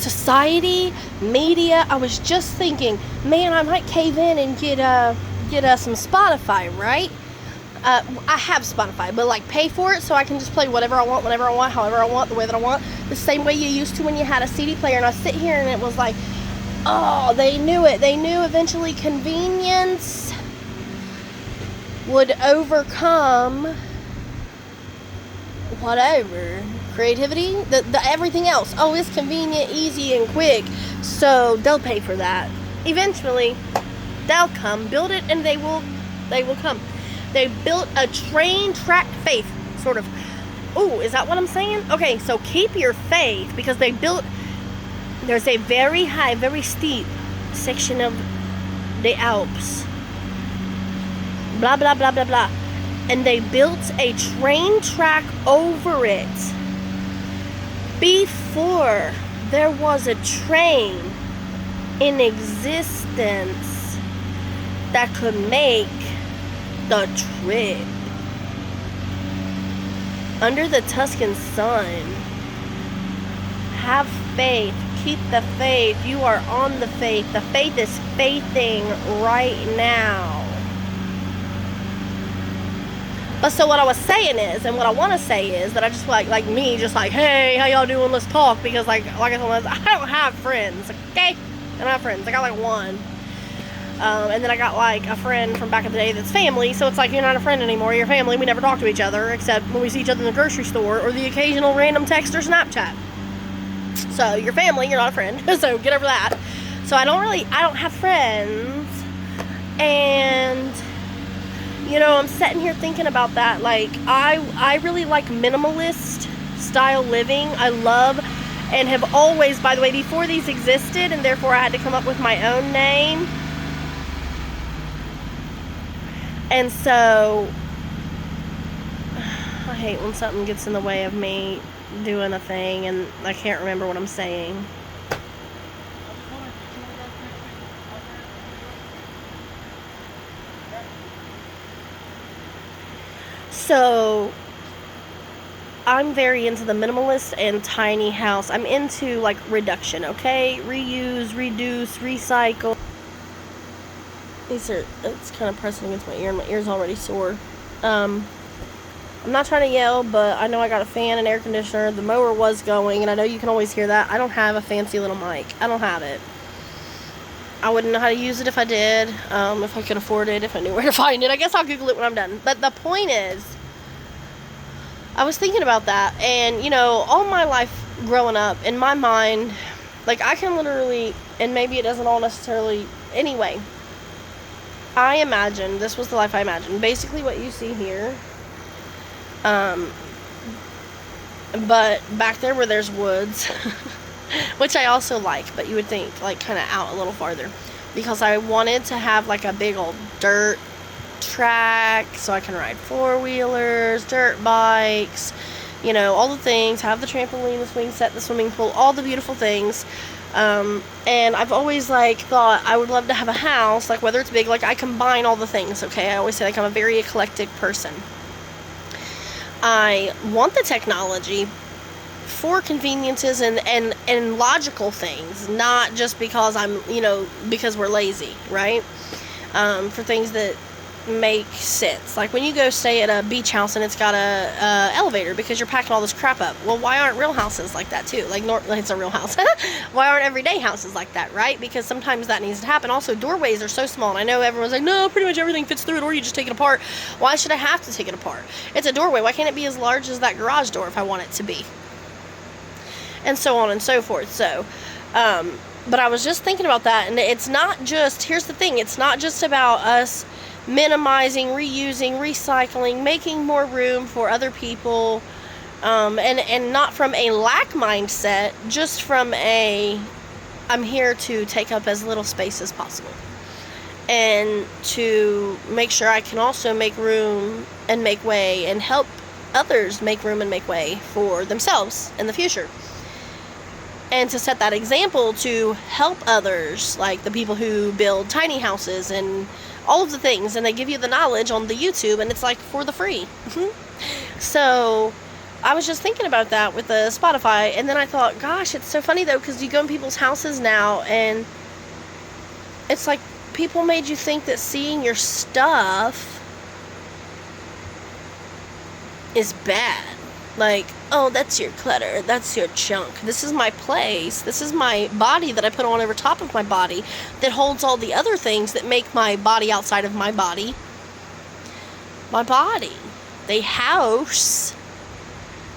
society, media. I was just thinking, man, I might cave in and get some Spotify, right? I have Spotify, but like pay for it so I can just play whatever I want, whenever I want, however I want, the way that I want. The same way you used to when you had a CD player. And I sit here and it was like, oh, they knew it. They knew eventually convenience would overcome whatever. Creativity, the everything else. Oh, it's convenient, easy, and quick. So they'll pay for that. Eventually, they'll come, build it, and they will come. They built a train track faith, sort of. Oh, is that what I'm saying? Okay, so keep your faith, because there's a very high, very steep section of the Alps. Blah, blah, blah, blah, blah. And they built a train track over it before there was a train in existence that could make the trip. Under the Tuscan sun. Have faith. Keep the faith. You are on the faith. The faith is faithing right now. But so what I was saying is, and what I want to say is, that I just like me, just like, hey, how y'all doing? Let's talk. Because like I told, I don't have friends, okay? I don't have friends. I got like one. And then I got like a friend from back in the day that's family, so it's like you're not a friend anymore, you're family. We never talk to each other except when we see each other in the grocery store or the occasional random text or Snapchat. So you're family, you're not a friend, so get over that. So I don't have friends, and you know, I'm sitting here thinking about that. Like I really like minimalist style living. I love and have always, by the way, before these existed, and therefore I had to come up with my own name. And so, I hate when something gets in the way of me doing a thing and I can't remember what I'm saying. So, I'm very into the minimalist and tiny house. I'm into like reduction, okay? Reuse, reduce, recycle. It's kind of pressing against my ear, and my ear's already sore. I'm not trying to yell, but I know I got a fan and air conditioner. The mower was going, and I know you can always hear that. I don't have a fancy little mic. I don't have it. I wouldn't know how to use it if I did, if I could afford it, if I knew where to find it. I guess I'll Google it when I'm done. But the point is, I was thinking about that, and, you know, all my life growing up, in my mind, like, I can literally, and maybe it doesn't all necessarily, anyway, I imagined, this was the life I imagined, basically what you see here, but back there where there's woods, which I also like, but you would think, like, kind of out a little farther, because I wanted to have, like, a big old dirt track, so I can ride four-wheelers, dirt bikes, you know, all the things, have the trampoline, the swing set, the swimming pool, all the beautiful things. And I've always, like, thought I would love to have a house, like, whether it's big, like, I combine all the things, okay? I always say, like, I'm a very eclectic person. I want the technology for conveniences and logical things, not just because because we're lazy, right? For things that make sense. Like when you go stay at a beach house and it's got a elevator because you're packing all this crap up. Well, why aren't real houses like that too? Like it's a real house. Why aren't everyday houses like that, right? Because sometimes that needs to happen. Also, doorways are so small, and I know everyone's like, no, pretty much everything fits through it, or you just take it apart. Why should I have to take it apart? It's a doorway. Why can't it be as large as that garage door if I want it to be? And so on and so forth. So, but I was just thinking about that, and it's not just, here's the thing, it's not just about us minimizing, reusing, recycling, making more room for other people, and not from a lack mindset, just from a, I'm here to take up as little space as possible, and to make sure I can also make room and make way and help others make room and make way for themselves in the future. And to set that example to help others, like the people who build tiny houses and all of the things, and they give you the knowledge on the YouTube, and it's like for the free. So I was just thinking about that with the Spotify, and then I thought, gosh, it's so funny though, because you go in people's houses now, and it's like people made you think that seeing your stuff is bad. Like, oh, that's your clutter, that's your junk. This is my place. This is my body that I put on over top of my body that holds all the other things that make my body outside of my body. My body. They house.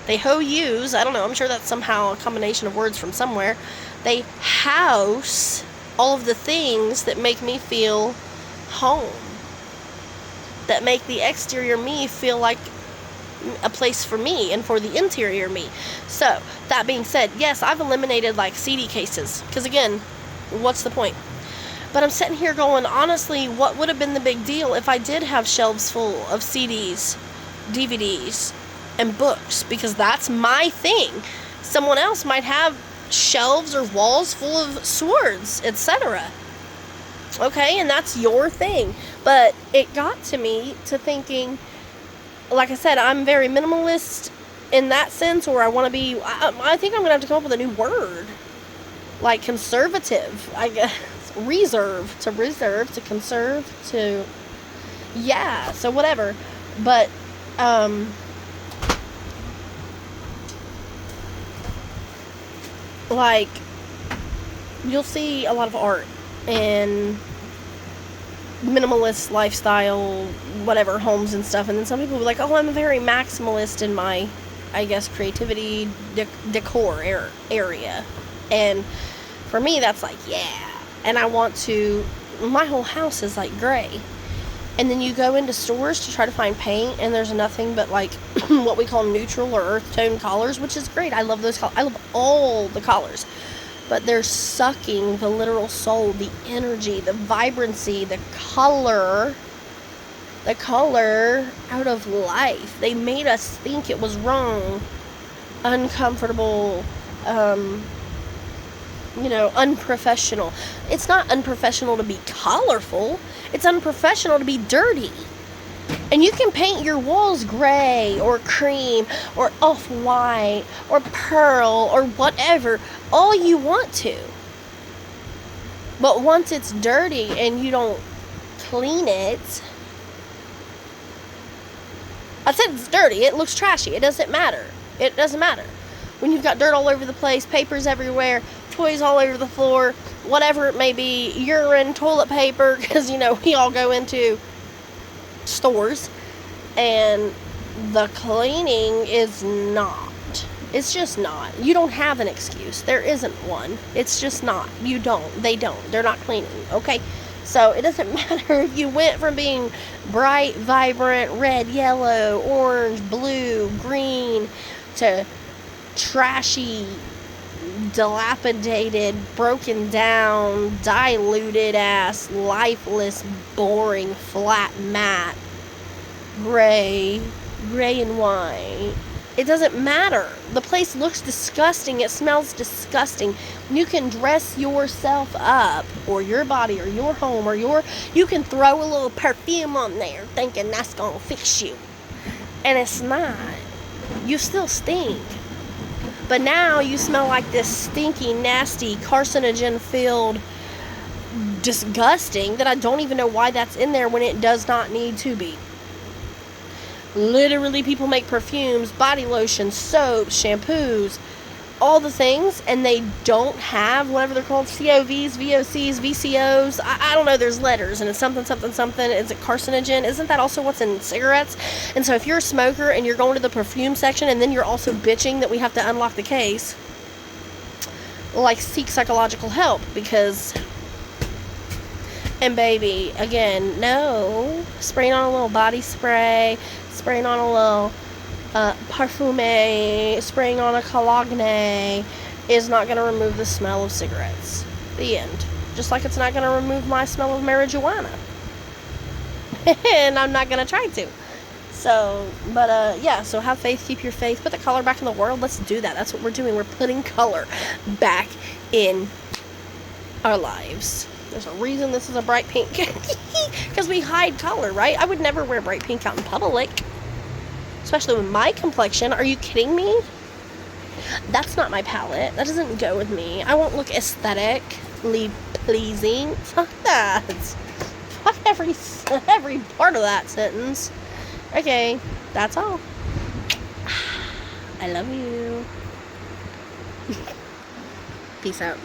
They ho-use. I don't know. I'm sure that's somehow a combination of words from somewhere. They house all of the things that make me feel home. That make the exterior me feel like a place for me and for the interior me. So, that being said, yes, I've eliminated like CD cases. Because again, what's the point? But I'm sitting here going, honestly, what would have been the big deal if I did have shelves full of CDs, DVDs, and books? Because that's my thing. Someone else might have shelves or walls full of swords, etc. Okay, and that's your thing. But it got to me to thinking, like I said, I'm very minimalist in that sense, or I want to be, I think I'm going to have to come up with a new word. Like conservative, I guess. Reserve, to conserve, to, yeah, so whatever. But, like, you'll see a lot of art and minimalist lifestyle, whatever, homes and stuff, and then some people will be like, oh, I'm very maximalist in my, I guess, creativity, decor area. And for me, that's like, yeah. And I want to, my whole house is like gray. And then you go into stores to try to find paint, and there's nothing but like what we call neutral or earth tone colors, which is great. I love those colors. I love all the colors. But they're sucking the literal soul, the energy, the vibrancy, the color out of life. They made us think it was wrong, uncomfortable, unprofessional. It's not unprofessional to be colorful. It's unprofessional to be dirty. And you can paint your walls gray or cream or off-white or pearl or whatever, all you want to. But once it's dirty and you don't clean it, I said it's dirty, it looks trashy, it doesn't matter. It doesn't matter. When you've got dirt all over the place, papers everywhere, toys all over the floor, whatever it may be, urine, toilet paper, because, we all go into stores, and the cleaning is not. It's just not. You don't have an excuse. There isn't one. It's just not. You don't. They don't. They're not cleaning, okay? So it doesn't matter if you went from being bright, vibrant, red, yellow, orange, blue, green, to trashy, dilapidated, broken down, diluted ass, lifeless, boring, flat mat, gray and white. It doesn't matter. The place looks disgusting. It smells disgusting. You can dress yourself up, or your body, or your home, or you can throw a little perfume on there thinking that's gonna fix you. And it's not. You still stink. But now you smell like this stinky, nasty, carcinogen-filled, disgusting, that I don't even know why that's in there when it does not need to be. Literally, people make perfumes, body lotions, soaps, shampoos, all the things, and they don't have whatever they're called, COVs, VOCs, VCOs. I don't know, there's letters, and it's something. Is it carcinogen? Isn't that also what's in cigarettes? And so if you're a smoker and you're going to the perfume section and then you're also bitching that we have to unlock the case, like, seek psychological help, because, and baby, again, no, spraying on a little body spray, spraying on a little parfume, spraying on a cologne is not going to remove the smell of cigarettes. The end. Just like it's not going to remove my smell of marijuana. And I'm not going to try to. So, but yeah, so have faith, keep your faith, put the color back in the world. Let's do that. That's what we're doing. We're putting color back in our lives. There's a reason this is a bright pink. Because we hide color, right? I would never wear bright pink out in public. especially with my complexion. Are you kidding me? That's not my palette. That doesn't go with me. I won't look aesthetically pleasing. Fuck that. Fuck every part of that sentence. Okay, that's all. I love you. Peace out.